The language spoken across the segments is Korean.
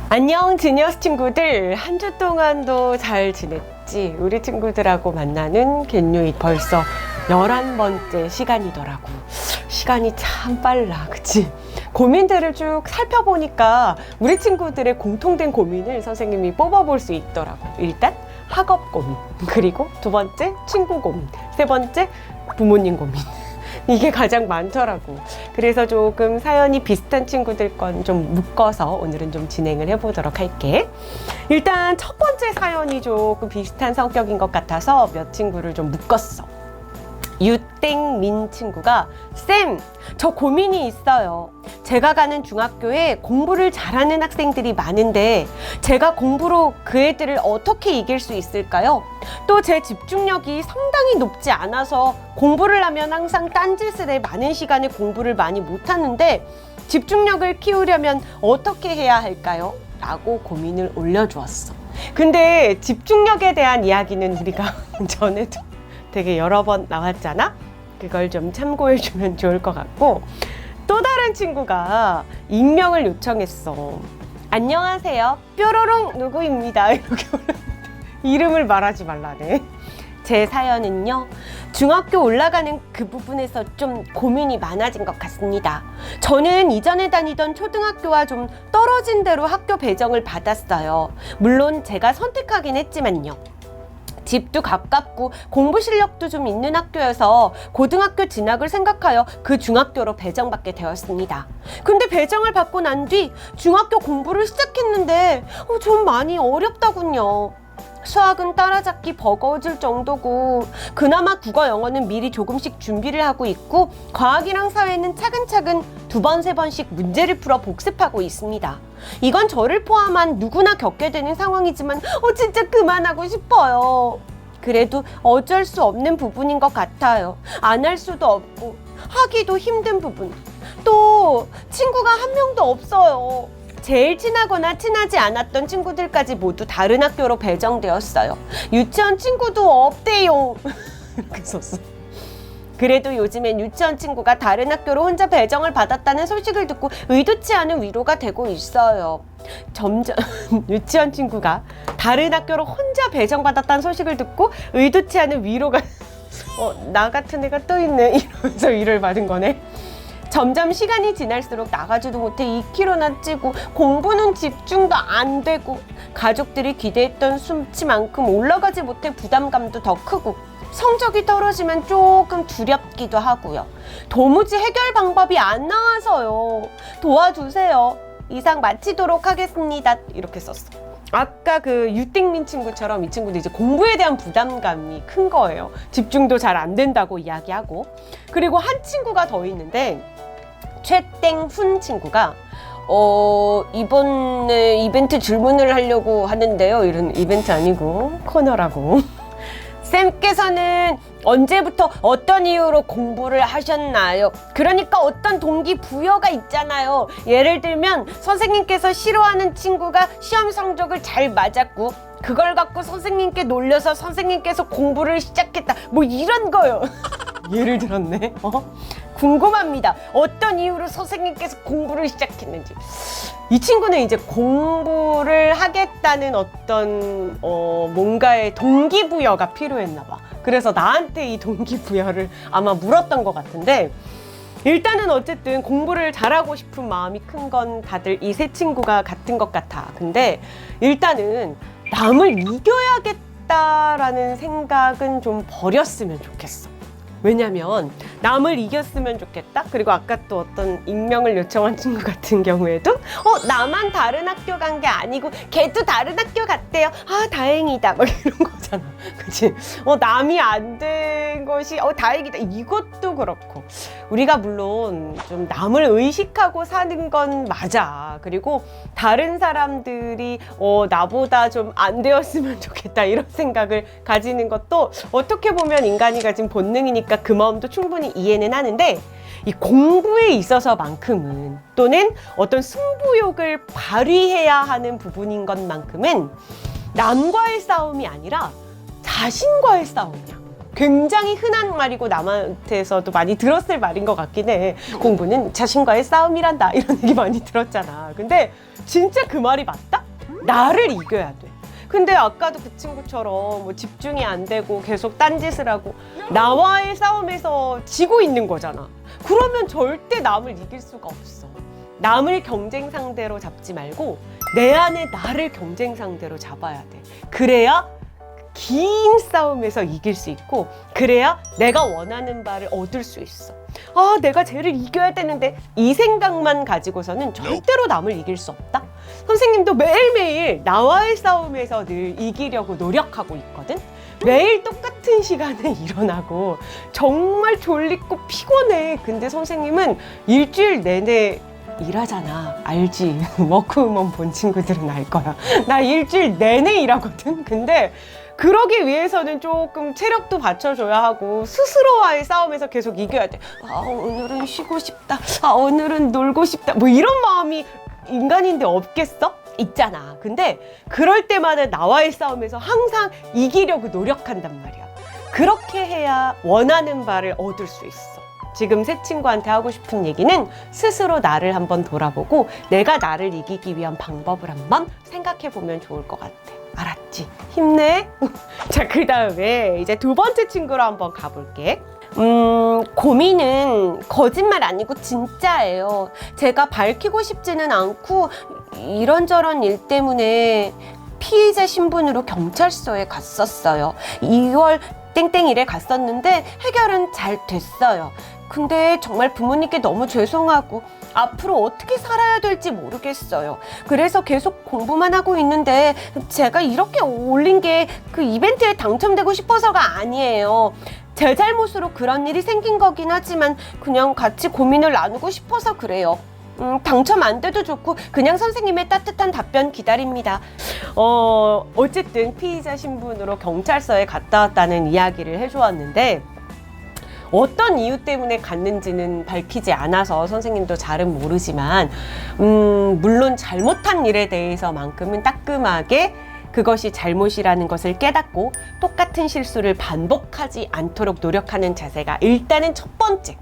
안녕 지니어스 친구들, 한 주 동안도 잘 지냈지? 우리 친구들하고 만나는 겟뉴잇 벌써 11번째 시간이더라고. 시간이 참 빨라, 그치? 고민들을 쭉 살펴보니까 우리 친구들의 공통된 고민을 선생님이 뽑아볼 수 있더라고. 일단 학업 고민, 그리고 두 번째 친구 고민, 세 번째 부모님 고민. 이게 가장 많더라고. 그래서 조금 사연이 비슷한 친구들 건 좀 묶어서 오늘은 좀 진행을 해보도록 할게. 일단 첫 번째 사연이 조금 비슷한 성격인 것 같아서 몇 친구를 좀 묶었어. 유땡민 친구가 쌤, 저 고민이 있어요. 제가 가는 중학교에 공부를 잘하는 학생들이 많은데 제가 공부로 그 애들을 어떻게 이길 수 있을까요? 또 제 집중력이 상당히 높지 않아서 공부를 하면 항상 딴짓을 해 많은 시간에 공부를 많이 못하는데 집중력을 키우려면 어떻게 해야 할까요? 라고 고민을 올려주었어. 근데 집중력에 대한 이야기는 우리가 전에도 되게 여러 번 나왔잖아? 그걸 좀 참고해주면 좋을 것 같고, 또 다른 친구가 익명을 요청했어. 안녕하세요, 뾰로롱 누구입니다. 이렇게 이름을 말하지 말라네. 제 사연은요, 중학교 올라가는 그 부분에서 좀 고민이 많아진 것 같습니다. 저는 이전에 다니던 초등학교와 좀 떨어진 데로 학교 배정을 받았어요. 물론 제가 선택하긴 했지만요. 집도 가깝고 공부 실력도 좀 있는 학교여서 고등학교 진학을 생각하여 그 중학교로 배정받게 되었습니다. 근데 배정을 받고 난 뒤 중학교 공부를 시작했는데 좀 많이 어렵더군요. 수학은 따라잡기 버거워질 정도고, 그나마 국어 영어는 미리 조금씩 준비를 하고 있고, 과학이랑 사회는 차근차근 두 번, 세 번씩 문제를 풀어 복습하고 있습니다. 이건 저를 포함한 누구나 겪게 되는 상황이지만 진짜 그만하고 싶어요. 그래도 어쩔 수 없는 부분인 것 같아요. 안 할 수도 없고 하기도 힘든 부분. 또 친구가 한 명도 없어요. 제일 친하거나 친하지 않았던 친구들까지 모두 다른 학교로 배정되었어요. 유치원 친구도 없대요. 이렇게 썼어. 그래도 요즘엔 유치원 친구가 다른 학교로 혼자 배정을 받았다는 소식을 듣고 의도치 않은 위로가 되고 있어요. 점점 유치원 친구가 다른 학교로 혼자 배정받았다는 소식을 듣고 의도치 않은 위로가 나 같은 애가 또 있네 이러면서 위로를 받은 거네. 점점 시간이 지날수록 나가지도 못해 2kg나 찌고 공부는 집중도 안 되고 가족들이 기대했던 수치만큼 올라가지 못해 부담감도 더 크고 성적이 떨어지면 조금 두렵기도 하고요. 도무지 해결 방법이 안 나와서요. 도와주세요. 이상 마치도록 하겠습니다. 이렇게 썼어. 아까 그 유땡민 친구처럼 이 친구도 이제 공부에 대한 부담감이 큰 거예요. 집중도 잘 안 된다고 이야기하고. 그리고 한 친구가 더 있는데 최땡훈 친구가 이번에 이벤트 질문을 하려고 하는데요. 이런 이벤트 아니고 코너라고. 쌤께서는 언제부터 어떤 이유로 공부를 하셨나요? 그러니까 어떤 동기부여가 있잖아요. 예를 들면 선생님께서 싫어하는 친구가 시험 성적을 잘 맞았고 그걸 갖고 선생님께 놀려서 선생님께서 공부를 시작했다. 뭐 이런 거요. 예를 들었네. 궁금합니다. 어떤 이유로 선생님께서 공부를 시작했는지. 이 친구는 이제 공부를 하겠다는 어떤 뭔가의 동기부여가 필요했나 봐. 그래서 나한테 이 동기부여를 아마 물었던 것 같은데, 일단은 어쨌든 공부를 잘하고 싶은 마음이 큰 건 다들 이 세 친구가 같은 것 같아. 근데 일단은 남을 이겨야겠다라는 생각은 좀 버렸으면 좋겠어. 왜냐면 남을 이겼으면 좋겠다. 그리고 아까 또 어떤 익명을 요청한 친구 같은 경우에도 나만 다른 학교 간 게 아니고 걔도 다른 학교 갔대요. 아 다행이다. 막 이런 거잖아. 그치? 남이 안 된 것이 다행이다. 이것도 그렇고 우리가 물론 좀 남을 의식하고 사는 건 맞아. 그리고 다른 사람들이 나보다 좀 안 되었으면 좋겠다 이런 생각을 가지는 것도 어떻게 보면 인간이 가진 본능이니까 그 마음도 충분히 이해는 하는데, 이 공부에 있어서만큼은 또는 어떤 승부욕을 발휘해야 하는 부분인 것만큼은 남과의 싸움이 아니라 자신과의 싸움이야. 굉장히 흔한 말이고 남한테서도 많이 들었을 말인 것 같긴 해. 공부는 자신과의 싸움이란다 이런 얘기 많이 들었잖아. 근데 진짜 그 말이 맞다? 나를 이겨야 돼. 근데 아까도 그 친구처럼 뭐 집중이 안 되고 계속 딴짓을 하고 나와의 싸움에서 지고 있는 거잖아. 그러면 절대 남을 이길 수가 없어. 남을 경쟁 상대로 잡지 말고 내 안에 나를 경쟁 상대로 잡아야 돼. 그래야 긴 싸움에서 이길 수 있고, 그래야 내가 원하는 바를 얻을 수 있어. 아, 내가 쟤를 이겨야 되는데 이 생각만 가지고서는 절대로 남을 이길 수 없다. 선생님도 매일매일 나와의 싸움에서 늘 이기려고 노력하고 있거든. 매일 똑같은 시간에 일어나고 정말 졸리고 피곤해. 근데 선생님은 일주일 내내 일하잖아. 알지? 워크우먼 본 친구들은 알 거야. 나 일주일 내내 일하거든. 근데 그러기 위해서는 조금 체력도 받쳐줘야 하고 스스로와의 싸움에서 계속 이겨야 돼. 아, 오늘은 쉬고 싶다. 아, 오늘은 놀고 싶다. 뭐 이런 마음이 인간인데 없겠어? 있잖아. 근데 그럴 때마다 나와의 싸움에서 항상 이기려고 노력한단 말이야. 그렇게 해야 원하는 바를 얻을 수 있어. 지금 새 친구한테 하고 싶은 얘기는 스스로 나를 한번 돌아보고 내가 나를 이기기 위한 방법을 한번 생각해 보면 좋을 것 같아. 알았지? 힘내. 자, 그 다음에 이제 두 번째 친구로 한번 가볼게. 고민은 거짓말 아니고 진짜예요. 제가 밝히고 싶지는 않고 이런저런 일 때문에 피의자 신분으로 경찰서에 갔었어요. 2월 땡땡일에 갔었는데 해결은 잘 됐어요. 근데 정말 부모님께 너무 죄송하고 앞으로 어떻게 살아야 될지 모르겠어요. 그래서 계속 공부만 하고 있는데 제가 이렇게 올린 게 그 이벤트에 당첨되고 싶어서가 아니에요. 제 잘못으로 그런 일이 생긴 거긴 하지만 그냥 같이 고민을 나누고 싶어서 그래요. 당첨 안 돼도 좋고 그냥 선생님의 따뜻한 답변 기다립니다. 어쨌든 피의자 신분으로 경찰서에 갔다 왔다는 이야기를 해주었는데 어떤 이유 때문에 갔는지는 밝히지 않아서 선생님도 잘은 모르지만 물론 잘못한 일에 대해서만큼은 따끔하게 그것이 잘못이라는 것을 깨닫고 똑같은 실수를 반복하지 않도록 노력하는 자세가 일단은 첫 번째.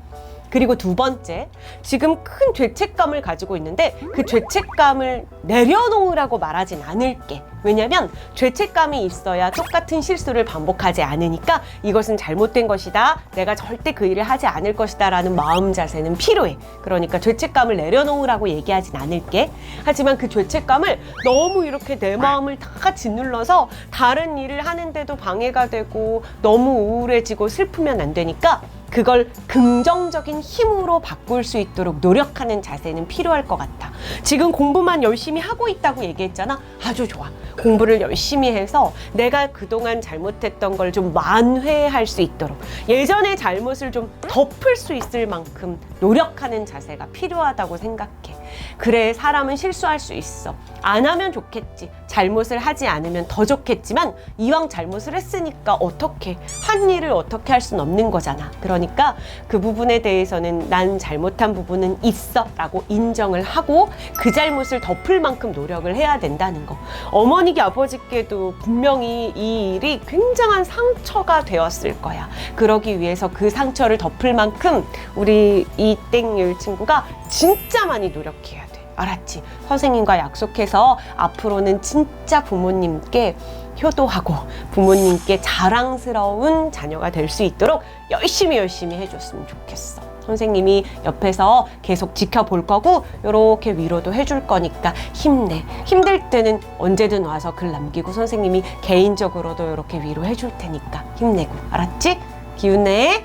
그리고 두 번째, 지금 큰 죄책감을 가지고 있는데 그 죄책감을 내려놓으라고 말하진 않을게. 왜냐면 죄책감이 있어야 똑같은 실수를 반복하지 않으니까 이것은 잘못된 것이다. 내가 절대 그 일을 하지 않을 것이다 라는 마음 자세는 필요해. 그러니까 죄책감을 내려놓으라고 얘기하진 않을게. 하지만 그 죄책감을 너무 이렇게 내 마음을 다 짓눌러서 다른 일을 하는데도 방해가 되고 너무 우울해지고 슬프면 안 되니까 그걸 긍정적인 힘으로 바꿀 수 있도록 노력하는 자세는 필요할 것 같아. 지금 공부만 열심히 하고 있다고 얘기했잖아. 아주 좋아. 공부를 열심히 해서 내가 그동안 잘못했던 걸 좀 만회할 수 있도록 예전의 잘못을 좀 덮을 수 있을 만큼 노력하는 자세가 필요하다고 생각해. 그래, 사람은 실수할 수 있어. 안 하면 좋겠지. 잘못을 하지 않으면 더 좋겠지만 이왕 잘못을 했으니까 어떻게 한 일을 어떻게 할 수는 없는 거잖아. 그러니까 그 부분에 대해서는 난 잘못한 부분은 있어 라고 인정을 하고 그 잘못을 덮을 만큼 노력을 해야 된다는 거. 어머니께 아버지께도 분명히 이 일이 굉장한 상처가 되었을 거야. 그러기 위해서 그 상처를 덮을 만큼 우리 이땡율 친구가 진짜 많이 노력해야 돼. 알았지? 선생님과 약속해서 앞으로는 진짜 부모님께 효도하고 부모님께 자랑스러운 자녀가 될 수 있도록 열심히 해줬으면 좋겠어. 선생님이 옆에서 계속 지켜볼 거고 이렇게 위로도 해줄 거니까 힘내. 힘들 때는 언제든 와서 글 남기고 선생님이 개인적으로도 이렇게 위로해 줄 테니까 힘내고. 알았지? 기운내.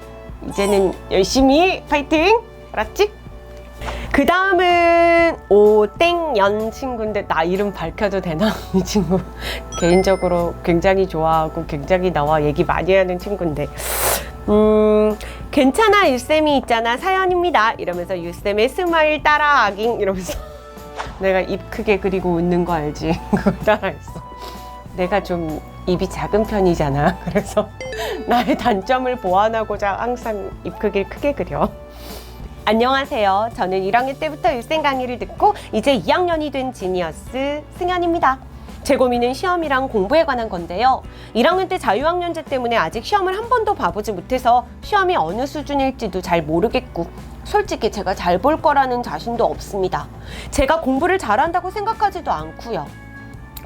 이제는 열심히 파이팅! 알았지? 그 다음은 오땡연 친구인데 나 이름 밝혀도 되나? 이 친구 개인적으로 굉장히 좋아하고 굉장히 나와 얘기 많이 하는 친구인데 괜찮아 유쌤이 있잖아 사연입니다 이러면서 유쌤의 스마일 따라하기 이러면서 내가 입 크게 그리고 웃는 거 알지? 그걸 따라했어. 내가 좀 입이 작은 편이잖아. 그래서 나의 단점을 보완하고자 항상 입 크기를 크게 그려. 안녕하세요. 저는 1학년 때부터 유쌤 강의를 듣고 이제 2학년이 된 지니어스 승현입니다. 제 고민은 시험이랑 공부에 관한 건데요. 1학년 때 자유학년제 때문에 아직 시험을 한 번도 봐보지 못해서 시험이 어느 수준일지도 잘 모르겠고 솔직히 제가 잘 볼 거라는 자신도 없습니다. 제가 공부를 잘한다고 생각하지도 않고요.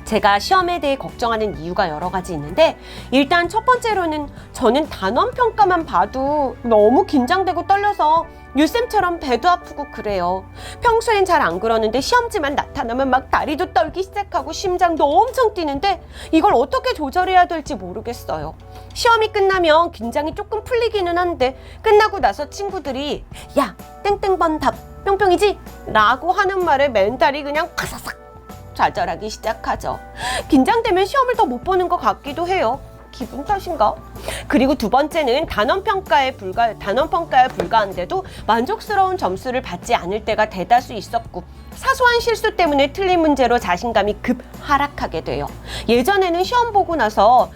제가 시험에 대해 걱정하는 이유가 여러 가지 있는데 일단 첫 번째로는 저는 단원 평가만 봐도 너무 긴장되고 떨려서 유쌤처럼 배도 아프고 그래요. 평소엔 잘 안 그러는데 시험지만 나타나면 막 다리도 떨기 시작하고 심장도 엄청 뛰는데 이걸 어떻게 조절해야 될지 모르겠어요. 시험이 끝나면 긴장이 조금 풀리기는 한데 끝나고 나서 친구들이 야 땡땡번 답 뿅뿅이지? 라고 하는 말에 멘탈이 그냥 파사삭 좌절하기 시작하죠. 긴장되면 시험을 더 못 보는 것 같기도 해요. 기분 탓인가? 그리고 두 번째는 단원 평가에 불과한데도 만족스러운 점수를 받지 않을 때가 대다수 있었고 사소한 실수 때문에 틀린 문제로 자신감이 급 하락하게 돼요. 예전에는 시험 보고 나서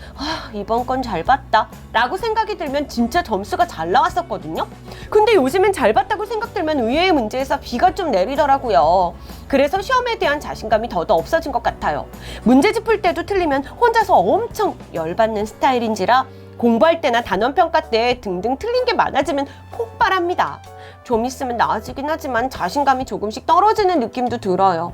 이번 건 잘 봤다 라고 생각이 들면 진짜 점수가 잘 나왔었거든요. 근데 요즘엔 잘 봤다고 생각들면 의외의 문제에서 비가 좀 내리더라고요. 그래서 시험에 대한 자신감이 더더 없어진 것 같아요. 문제집 풀 때도 틀리면 혼자서 엄청 열받는 스타일인지라 공부할 때나 단원평가 때 등등 틀린 게 많아지면 폭발합니다. 좀 있으면 나아지긴 하지만 자신감이 조금씩 떨어지는 느낌도 들어요.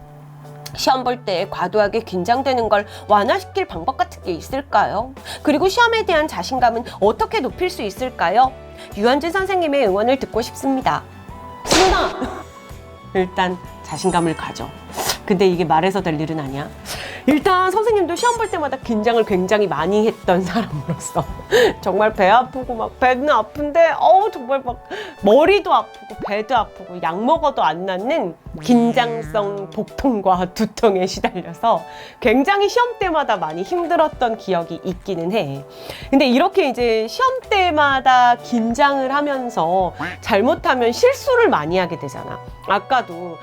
시험 볼 때 과도하게 긴장되는 걸 완화시킬 방법 같은 게 있을까요? 그리고 시험에 대한 자신감은 어떻게 높일 수 있을까요? 유한진 선생님의 응원을 듣고 싶습니다. 수연아! 일단 자신감을 가져. 근데 이게 말해서 될 일은 아니야. 일단 선생님도 시험 볼 때마다 긴장을 굉장히 많이 했던 사람으로서 정말 배 아프고 막 배는 아픈데 정말 막 머리도 아프고 배도 아프고 약 먹어도 안 낫는 긴장성 복통과 두통에 시달려서 굉장히 시험 때마다 많이 힘들었던 기억이 있기는 해. 근데 이렇게 이제 시험 때마다 긴장을 하면서 잘못하면 실수를 많이 하게 되잖아. 아까도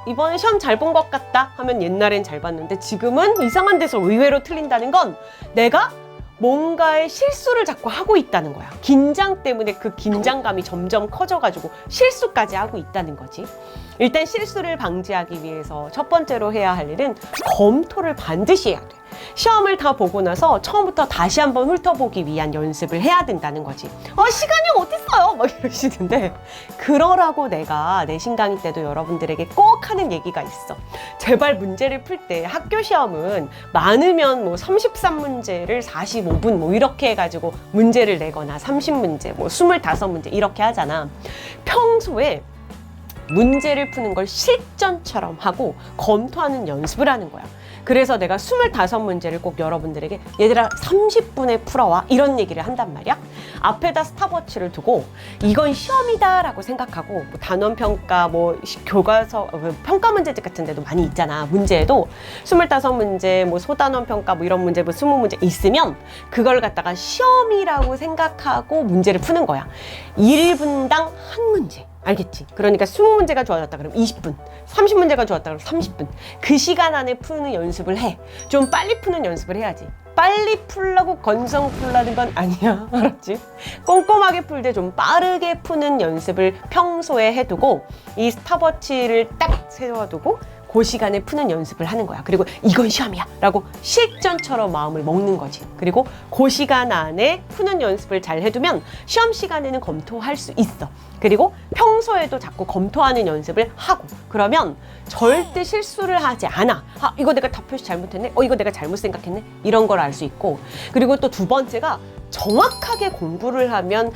이번에 시험 잘 본 것 같다 하면 옛날엔 잘 봤는데 지금은 이상한 데서 의외로 틀린다는 건 내가 뭔가의 실수를 자꾸 하고 있다는 거야. 긴장 때문에 그 긴장감이 점점 커져가지고 실수까지 하고 있다는 거지. 일단 실수를 방지하기 위해서 첫 번째로 해야 할 일은 검토를 반드시 해야 돼. 시험을 다 보고 나서 처음부터 다시 한번 훑어보기 위한 연습을 해야 된다는 거지. 시간이 어딨어요? 막 이러시는데 그러라고 내가 내신 강의 때도 여러분들에게 꼭 하는 얘기가 있어. 제발 문제를 풀 때 학교 시험은 많으면 뭐 33문제를 45분 뭐 이렇게 해가지고 문제를 내거나 30문제 뭐 25문제 이렇게 하잖아. 평소에 문제를 푸는 걸 실전처럼 하고 검토하는 연습을 하는 거야. 그래서 내가 25문제를 꼭 여러분들에게 얘들아 30분에 풀어와 이런 얘기를 한단 말이야. 앞에다 스탑워치를 두고 이건 시험이다 라고 생각하고 뭐 단원평가 뭐 교과서 평가 문제집 같은 데도 많이 있잖아. 문제에도 25문제 뭐 소단원평가 뭐 이런 문제 뭐 20문제 있으면 그걸 갖다가 시험이라고 생각하고 문제를 푸는 거야. 1분당 한 문제. 알겠지? 그러니까 20문제가 좋아졌다 그러면 20분, 30문제가 좋았다 그러면 30분. 그 시간 안에 푸는 연습을 해. 좀 빨리 푸는 연습을 해야지. 빨리 풀라고 건성 풀라는 건 아니야. 알았지? 꼼꼼하게 풀 때 좀 빠르게 푸는 연습을 평소에 해두고 이 스탑워치를 딱 세워두고 그 시간에 푸는 연습을 하는 거야. 그리고 이건 시험이야 라고 실전처럼 마음을 먹는 거지. 그리고 그 시간 안에 푸는 연습을 잘 해두면 시험 시간에는 검토할 수 있어. 그리고 평소에도 자꾸 검토하는 연습을 하고 그러면 절대 실수를 하지 않아. 이거 내가 답 표시 잘못했네? 이거 내가 잘못 생각했네? 이런 걸 알 수 있고. 그리고 또 두 번째가 정확하게 공부를 하면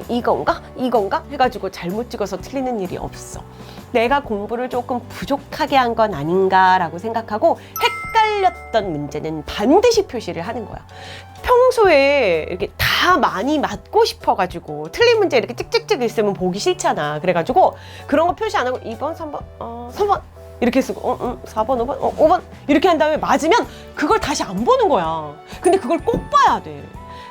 이건가? 해가지고 잘못 찍어서 틀리는 일이 없어. 내가 공부를 조금 부족하게 한 건 아닌가라고 생각하고 헷갈렸던 문제는 반드시 표시를 하는 거야. 평소에 이렇게 다 많이 맞고 싶어가지고 틀린 문제 이렇게 찍찍찍 있으면 보기 싫잖아. 그래가지고 그런 거 표시 안 하고 2번, 3번, 3번 이렇게 쓰고 4번, 5번, 5번 이렇게 한 다음에 맞으면 그걸 다시 안 보는 거야. 근데 그걸 꼭 봐야 돼.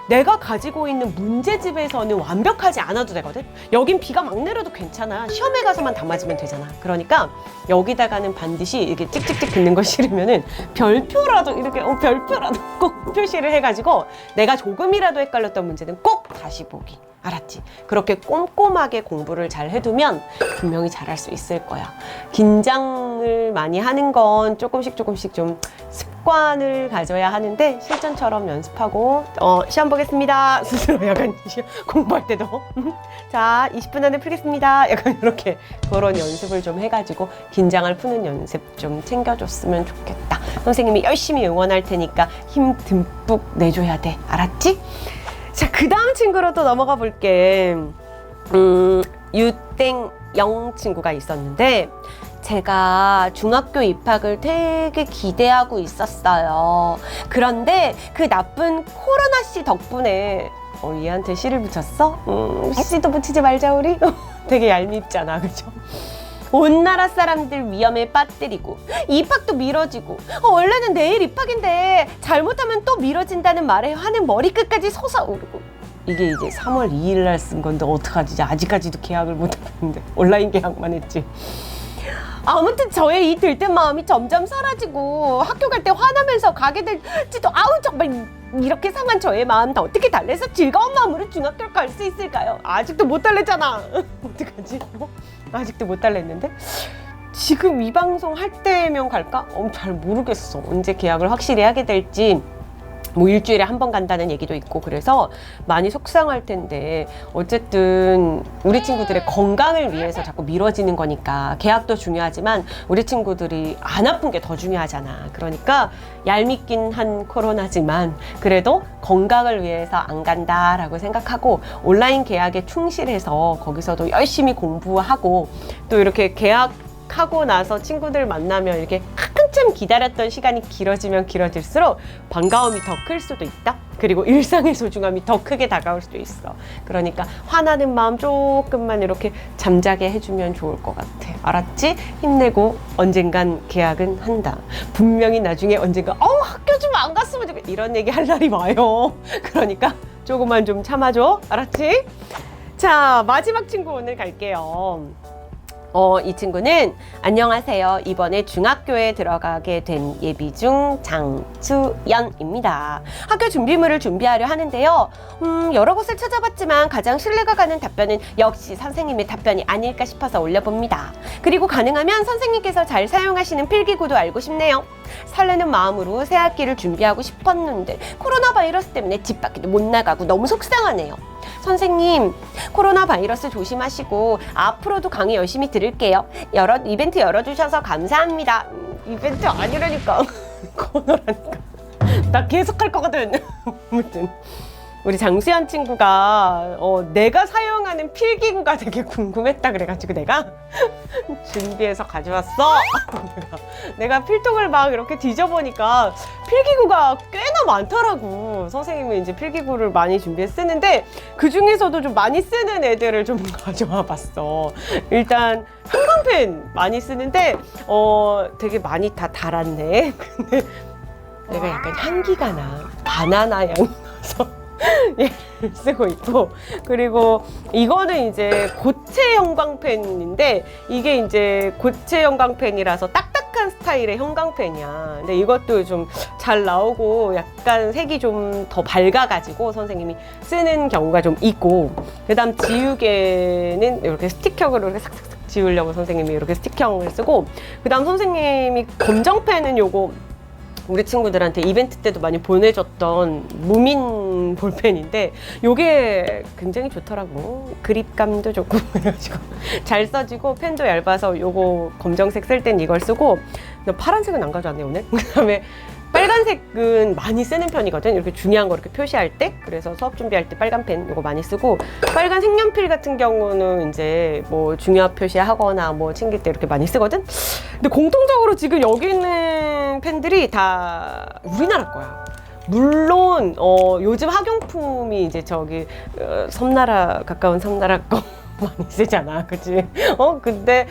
내가 가지고 있는 문제집에서는 완벽하지 않아도 되거든. 여긴 비가 막 내려도 괜찮아. 시험에 가서만 다 맞으면 되잖아. 그러니까 여기다가는 반드시 이렇게 찍찍찍 긋는 거 싫으면은 별표라도 이렇게 별표라도 꼭 표시를 해가지고 내가 조금이라도 헷갈렸던 문제는 꼭 다시 보기. 알았지? 그렇게 꼼꼼하게 공부를 잘 해두면 분명히 잘할 수 있을 거야. 긴장을 많이 하는 건 조금씩 좀 습관을 가져야 하는데 실전처럼 연습하고 시험 보겠습니다. 스스로 약간 공부할 때도 자 20분 안에 풀겠습니다. 약간 이렇게 그런 연습을 좀 해가지고 긴장을 푸는 연습 좀 챙겨줬으면 좋겠다. 선생님이 열심히 응원할 테니까 힘 듬뿍 내줘야 돼. 알았지? 자, 그 다음 친구로 또 넘어가 볼게. 유땡영 친구가 있었는데 제가 중학교 입학을 되게 기대하고 있었어요. 그런데 그 나쁜 코로나 씨 덕분에 얘한테 씨를 붙였어? 씨도 붙이지 말자 우리? 되게 얄밉잖아, 그죠? 온 나라 사람들 위험에 빠뜨리고 입학도 미뤄지고 원래는 내일 입학인데 잘못하면 또 미뤄진다는 말에 화는 머리끝까지 솟아오르고 이게 이제 3월 2일 날 쓴 건데 어떡하지? 아직까지도 계약을 못 했는데 온라인 계약만 했지. 아무튼 저의 이 들뜬 마음이 점점 사라지고 학교 갈 때 화나면서 가게 될지도 정말 이렇게 상한 저의 마음 다 어떻게 달래서 즐거운 마음으로 중학교를 갈 수 있을까요? 아직도 못 달랬잖아. 어떡하지? 아직도 못 달랬는데 지금 이 방송 할 때면 갈까? 잘 모르겠어. 언제 계약을 확실히 하게 될지. 뭐 일주일에 한 번 간다는 얘기도 있고 그래서 많이 속상할 텐데 어쨌든 우리 친구들의 건강을 위해서 자꾸 미뤄지는 거니까 계약도 중요하지만 우리 친구들이 안 아픈 게 더 중요하잖아. 그러니까 얄밉긴 한 코로나지만 그래도 건강을 위해서 안 간다라고 생각하고 온라인 계약에 충실해서 거기서도 열심히 공부하고 또 이렇게 계약하고 나서 친구들 만나면 이렇게 한참 기다렸던 시간이 길어지면 길어질수록 반가움이 더 클 수도 있다. 그리고 일상의 소중함이 더 크게 다가올 수도 있어. 그러니까 화나는 마음 조금만 이렇게 잠자게 해주면 좋을 것 같아. 알았지? 힘내고 언젠간 계약은 한다. 분명히 나중에 언젠가 학교 좀 안 갔으면 좋겠다 이런 얘기 할 날이 와요. 그러니까 조금만 좀 참아줘. 알았지? 자, 마지막 친구 오늘 갈게요. 이 친구는 안녕하세요. 이번에 중학교에 들어가게 된 예비중 장수연입니다. 학교 준비물을 준비하려 하는데요. 여러 곳을 찾아봤지만 가장 신뢰가 가는 답변은 역시 선생님의 답변이 아닐까 싶어서 올려봅니다. 그리고 가능하면 선생님께서 잘 사용하시는 필기구도 알고 싶네요. 설레는 마음으로 새 학기를 준비하고 싶었는데 코로나 바이러스 때문에 집 밖에도 못 나가고 너무 속상하네요. 선생님, 코로나 바이러스 조심하시고 앞으로도 강의 열심히 들을게요. 이벤트 열어주셔서 감사합니다. 이벤트 아니라니까. 코너라니까. 나 계속 할 거거든. 아무튼 우리 장수연 친구가 내가 사용하는 필기구가 되게 궁금했다 그래가지고 내가 준비해서 가져왔어. 내가 필통을 막 이렇게 뒤져보니까 필기구가 꽤나 많더라고. 선생님은 이제 필기구를 많이 쓰는데 그 중에서도 좀 많이 쓰는 애들을 좀 가져와 봤어. 일단 형광펜 많이 쓰는데 되게 많이 다 달았네. 근데 내가 약간 향기가 나. 바나나 향이 나서 얘를 쓰고 있고, 그리고 이거는 이제 고체 형광펜인데 이게 이제 고체 형광펜이라서 딱딱한 스타일의 형광펜이야. 근데 이것도 좀 잘 나오고 약간 색이 좀 더 밝아가지고 선생님이 쓰는 경우가 좀 있고, 그 다음 지우개는 이렇게 스틱형으로 이렇게 삭삭삭 지우려고 선생님이 이렇게 스틱형을 쓰고, 그 다음 선생님이 검정펜은 요거 우리 친구들한테 이벤트 때도 많이 보내줬던 무민 볼펜인데 요게 굉장히 좋더라고. 그립감도 좋고 그래가지고 잘 써지고 펜도 얇아서 요거 검정색 쓸 땐 이걸 쓰고, 파란색은 안 가져왔네 오늘. 그 다음에 빨간색은 많이 쓰는 편이거든. 이렇게 중요한 거 이렇게 표시할 때. 그래서 수업 준비할 때 빨간 펜 이거 많이 쓰고, 빨간 색연필 같은 경우는 이제 뭐 중요한 표시하거나 뭐 챙길 때 이렇게 많이 쓰거든. 근데 공통적으로 지금 여기 있는 펜들이 다 우리나라 거야. 물론 요즘 학용품이 이제 저기 섬나라, 가까운 섬나라 거 많이 쓰잖아, 그치? 근데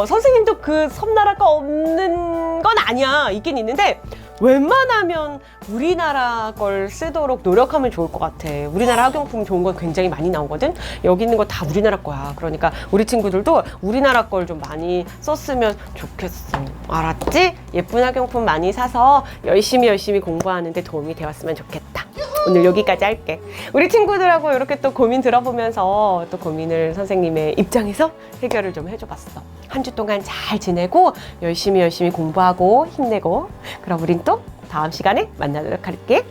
선생님도 그 섬나라 거 없는 건 아니야. 있긴 있는데 웬만하면 우리나라 걸 쓰도록 노력하면 좋을 것 같아. 우리나라 학용품 좋은 거 굉장히 많이 나오거든. 여기 있는 거 다 우리나라 거야. 그러니까 우리 친구들도 우리나라 걸 좀 많이 썼으면 좋겠어. 알았지? 예쁜 학용품 많이 사서 열심히 공부하는데 도움이 되었으면 좋겠다. 오늘 여기까지 할게. 우리 친구들하고 이렇게 또 고민 들어보면서 또 고민을 선생님의 입장에서 해결을 좀 해줘봤어. 한 주 동안 잘 지내고 열심히 공부하고 힘내고, 그럼 우린 또 다음 시간에 만나도록 할게.